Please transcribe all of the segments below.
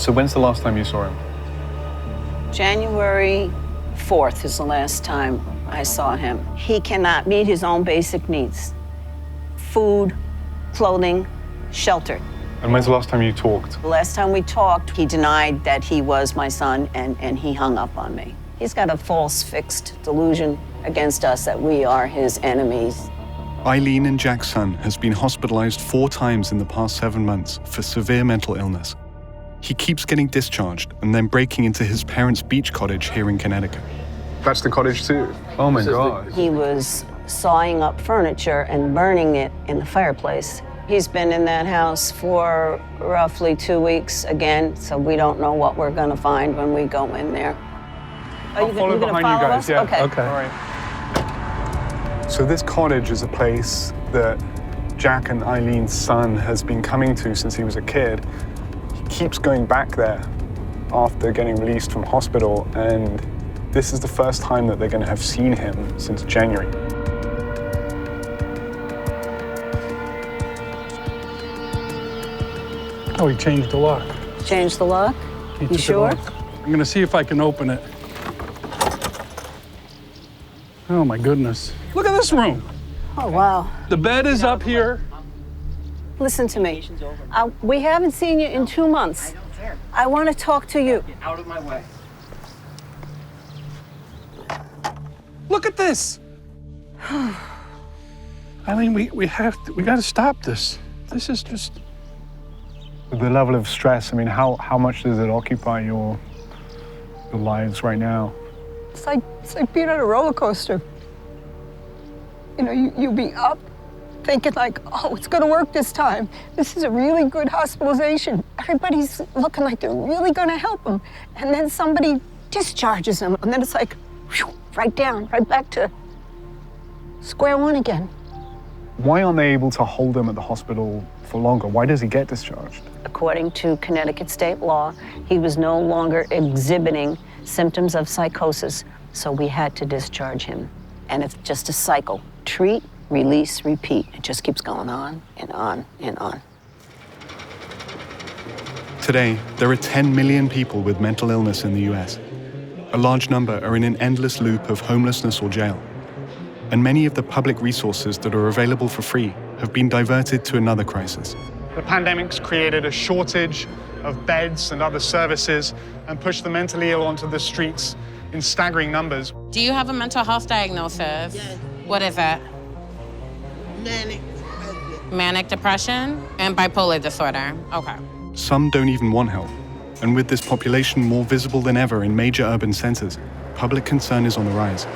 So when's the last time you saw him? January 4th is the last time I saw him. He cannot meet his own basic needs. Food, clothing, shelter. And when's the last time you talked? The last time we talked, he denied that he was my son, and he hung up on me. He's got a false, fixed delusion against us that we are his enemies. Eileen and Jack's son has been hospitalized 4 times in the past 7 months for severe mental illness. He keeps getting discharged and then breaking into his parents' beach cottage here in Connecticut. That's the cottage too? Oh my God. He was sawing up furniture and burning it in the fireplace. He's been in that house for roughly 2 weeks again, so we don't know what we're gonna find when we go in there. I'll follow behind you guys, us? yeah. Okay. All right. So this cottage is a place that Jack and Eileen's son has been coming to since he was a kid. He keeps going back there after getting released from hospital, and this is the first time that they're going to have seen him since January. Oh, he changed the lock. Change the lock? You sure? I'm gonna see if I can open it. Oh my goodness. Look at this room. Oh, wow. The bed is up here. Listen to me. We haven't seen you in 2 months. I want to talk to you. Out of my way. Look at this. Eileen, we gotta stop this. This is just... With the level of stress, I mean, how much does it occupy your lives right now? It's like being on a roller coaster. You know, you'll be up thinking like, oh, it's gonna work this time. This is a really good hospitalization. Everybody's looking like they're really gonna help him. And then somebody discharges him. And then it's like, whew, right down, right back to square one again. Why aren't they able to hold him at the hospital for longer? Why does he get discharged? According to Connecticut state law, he was no longer exhibiting symptoms of psychosis, so we had to discharge him. And it's just a cycle. Treat, release, repeat. It just keeps going on and on and on. Today, there are 10 million people with mental illness in the US. A large number are in an endless loop of homelessness or jail. And many of the public resources that are available for free have been diverted to another crisis. The pandemic's created a shortage of beds and other services and pushed the mentally ill onto the streets in staggering numbers. Do you have a mental health diagnosis? Yes. What is it? Manic depression. Manic depression and bipolar disorder. Okay. Some don't even want help. And with this population more visible than ever in major urban centers, public concern is on the rise,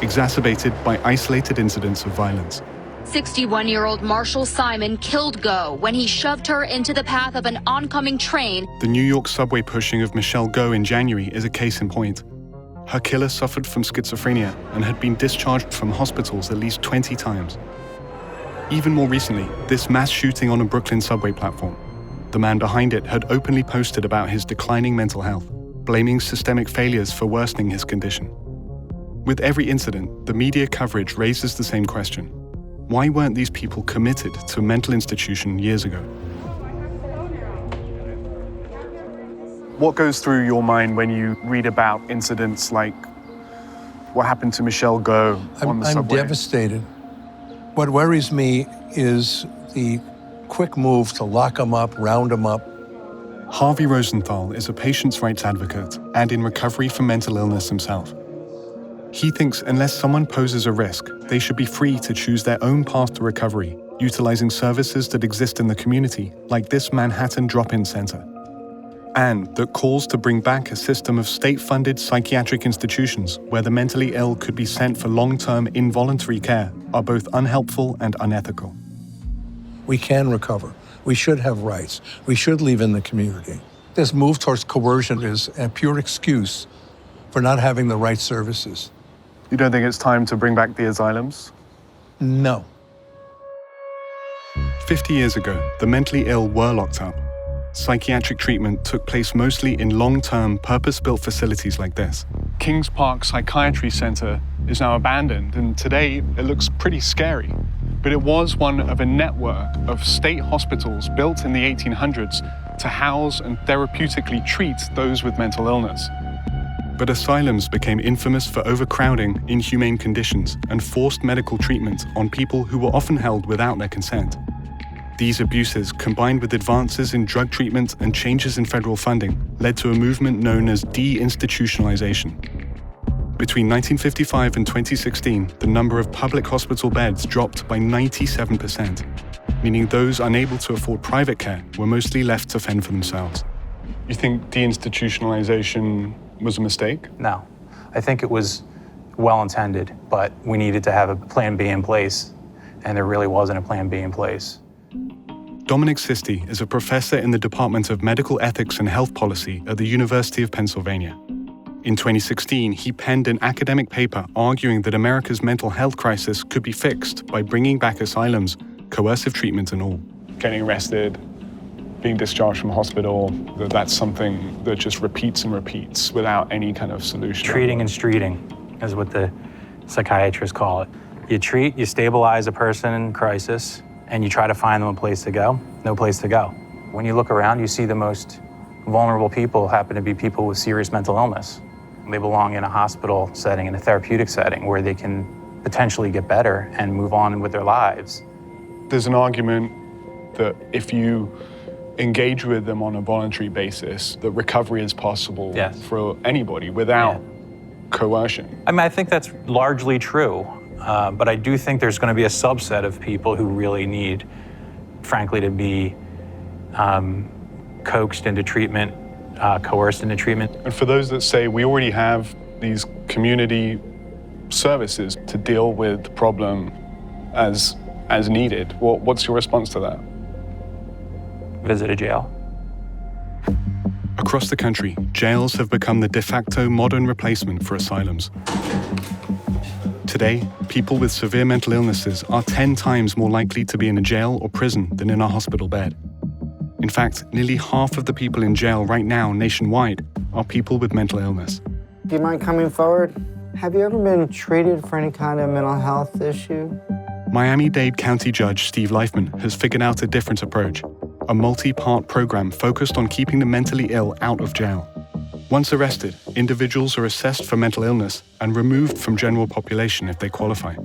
exacerbated by isolated incidents of violence. 61-year-old Marshall Simon killed Go when he shoved her into the path of an oncoming train. The New York subway pushing of Michelle Go in January is a case in point. Her killer suffered from schizophrenia and had been discharged from hospitals at least 20 times. Even more recently, this mass shooting on a Brooklyn subway platform. The man behind it had openly posted about his declining mental health, blaming systemic failures for worsening his condition. With every incident, the media coverage raises the same question. Why weren't these people committed to a mental institution years ago? What goes through your mind when you read about incidents like what happened to Michelle Go on the subway? I'm devastated. What worries me is the quick move to lock them up, round them up. Harvey Rosenthal is a patient's rights advocate and in recovery from mental illness himself. He thinks unless someone poses a risk, they should be free to choose their own path to recovery, utilizing services that exist in the community, like this Manhattan drop-in center. And that calls to bring back a system of state-funded psychiatric institutions where the mentally ill could be sent for long-term involuntary care are both unhelpful and unethical. We can recover. We should have rights. We should live in the community. This move towards coercion is a pure excuse for not having the right services. You don't think it's time to bring back the asylums? No. 50 years ago, the mentally ill were locked up. Psychiatric treatment took place mostly in long-term, purpose-built facilities like this. Kings Park Psychiatry Center is now abandoned, and today it looks pretty scary. But it was one of a network of state hospitals built in the 1800s to house and therapeutically treat those with mental illness. But asylums became infamous for overcrowding, inhumane conditions, and forced medical treatment on people who were often held without their consent. These abuses, combined with advances in drug treatment and changes in federal funding, led to a movement known as deinstitutionalization. Between 1955 and 2016, the number of public hospital beds dropped by 97%, meaning those unable to afford private care were mostly left to fend for themselves. You think deinstitutionalization was a mistake? No. I think it was well-intended, but we needed to have a plan B in place, and there really wasn't a plan B in place. Dominic Sisti is a professor in the Department of Medical Ethics and Health Policy at the University of Pennsylvania. In 2016, he penned an academic paper arguing that America's mental health crisis could be fixed by bringing back asylums, coercive treatment and all. Getting arrested, being discharged from hospital, that's something that just repeats and repeats without any kind of solution. Treating and streeting is what the psychiatrists call it. You treat, you stabilize a person in crisis, and you try to find them a place to go. No place to go. When you look around, you see the most vulnerable people happen to be people with serious mental illness. They belong in a hospital setting, in a therapeutic setting, where they can potentially get better and move on with their lives. There's an argument that if you engage with them on a voluntary basis, that recovery is possible for anybody without coercion. I mean, I think that's largely true, but I do think there's going to be a subset of people who really need, frankly, to be coaxed into treatment, coerced into treatment. And for those that say we already have these community services to deal with the problem as needed, what's your response to that? Visit a jail. Across the country, jails have become the de facto modern replacement for asylums. Today, people with severe mental illnesses are 10 times more likely to be in a jail or prison than in a hospital bed. In fact, nearly half of the people in jail right now nationwide are people with mental illness. Do you mind coming forward? Have you ever been treated for any kind of mental health issue? Miami-Dade County Judge Steve Leifman has figured out a different approach, a multi-part program focused on keeping the mentally ill out of jail. Once arrested, individuals are assessed for mental illness and removed from general population if they qualify.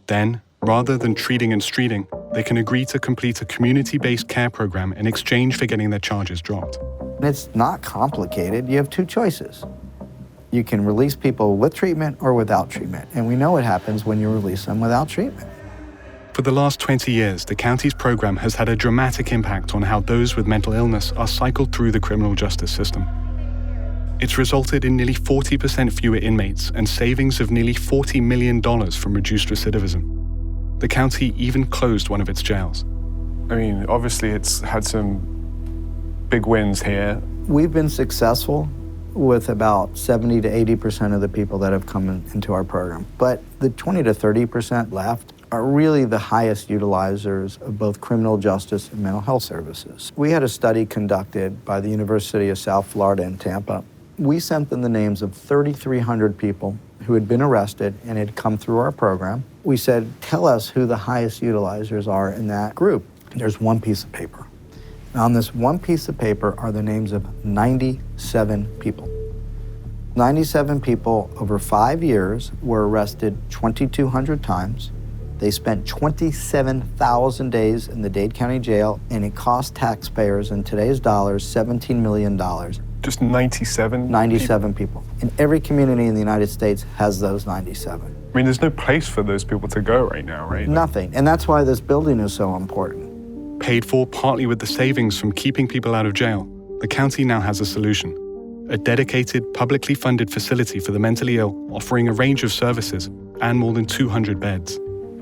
Then, rather than treating and streeting, they can agree to complete a community-based care program in exchange for getting their charges dropped. It's not complicated. You have two choices. You can release people with treatment or without treatment, and we know what happens when you release them without treatment. For the last 20 years, the county's program has had a dramatic impact on how those with mental illness are cycled through the criminal justice system. It's resulted in nearly 40% fewer inmates and savings of nearly $40 million from reduced recidivism. The county even closed one of its jails. I mean, obviously it's had some big wins here. We've been successful with about 70 to 80% of the people that have come into our program. But the 20 to 30% left are really the highest utilizers of both criminal justice and mental health services. We had a study conducted by the University of South Florida in Tampa. We sent them the names of 3,300 people who had been arrested and had come through our program. We said, tell us who the highest utilizers are in that group. There's one piece of paper. Now, on this one piece of paper are the names of 97 people. 97 people over 5 years were arrested 2,200 times. They spent 27,000 days in the Dade County Jail, and it cost taxpayers in today's dollars $17 million. Just 97? 97 people. And every community in the United States has those 97. I mean, there's no place for those people to go right now, right? Nothing. And that's why this building is so important. Paid for partly with the savings from keeping people out of jail, the county now has a solution. A dedicated, publicly funded facility for the mentally ill, offering a range of services and more than 200 beds.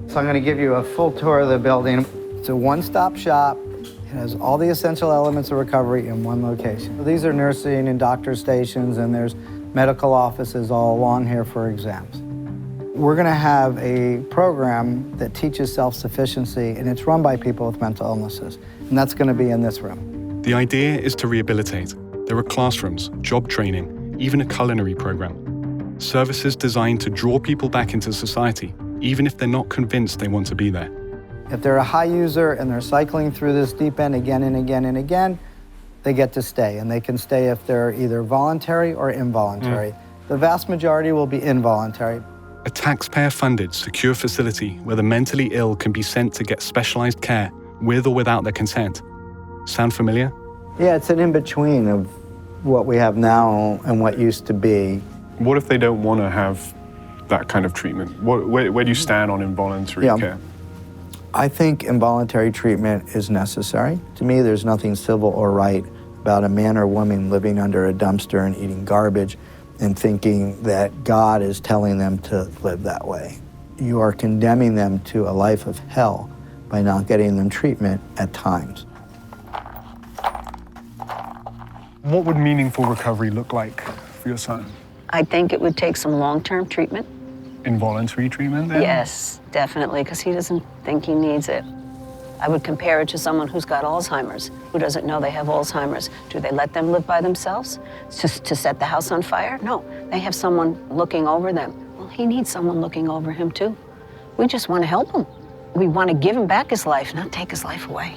So I'm going to give you a full tour of the building. It's a one-stop shop. It has all the essential elements of recovery in one location. These are nursing and doctor stations, and there's medical offices all along here for exams. We're going to have a program that teaches self-sufficiency, and it's run by people with mental illnesses, and that's going to be in this room. The idea is to rehabilitate. There are classrooms, job training, even a culinary program. Services designed to draw people back into society, even if they're not convinced they want to be there. If they're a high user and they're cycling through this deep end again and again and again, they get to stay, and they can stay if they're either voluntary or involuntary. The vast majority will be involuntary. A taxpayer-funded, secure facility where the mentally ill can be sent to get specialized care with or without their consent. Sound familiar? Yeah, it's an in-between of what we have now and what used to be. What if they don't want to have that kind of treatment? Where do you stand on involuntary care? I think involuntary treatment is necessary. To me, there's nothing civil or right about a man or woman living under a dumpster and eating garbage and thinking that God is telling them to live that way. You are condemning them to a life of hell by not getting them treatment at times. What would meaningful recovery look like for your son? I think it would take some long-term treatment. Involuntary treatment then? Yes, definitely, because he doesn't think he needs it. I would compare it to someone who's got Alzheimer's, who doesn't know they have Alzheimer's. Do they let them live by themselves to set the house on fire? No, they have someone looking over them. Well, he needs someone looking over him too. We just want to help him. We want to give him back his life, not take his life away.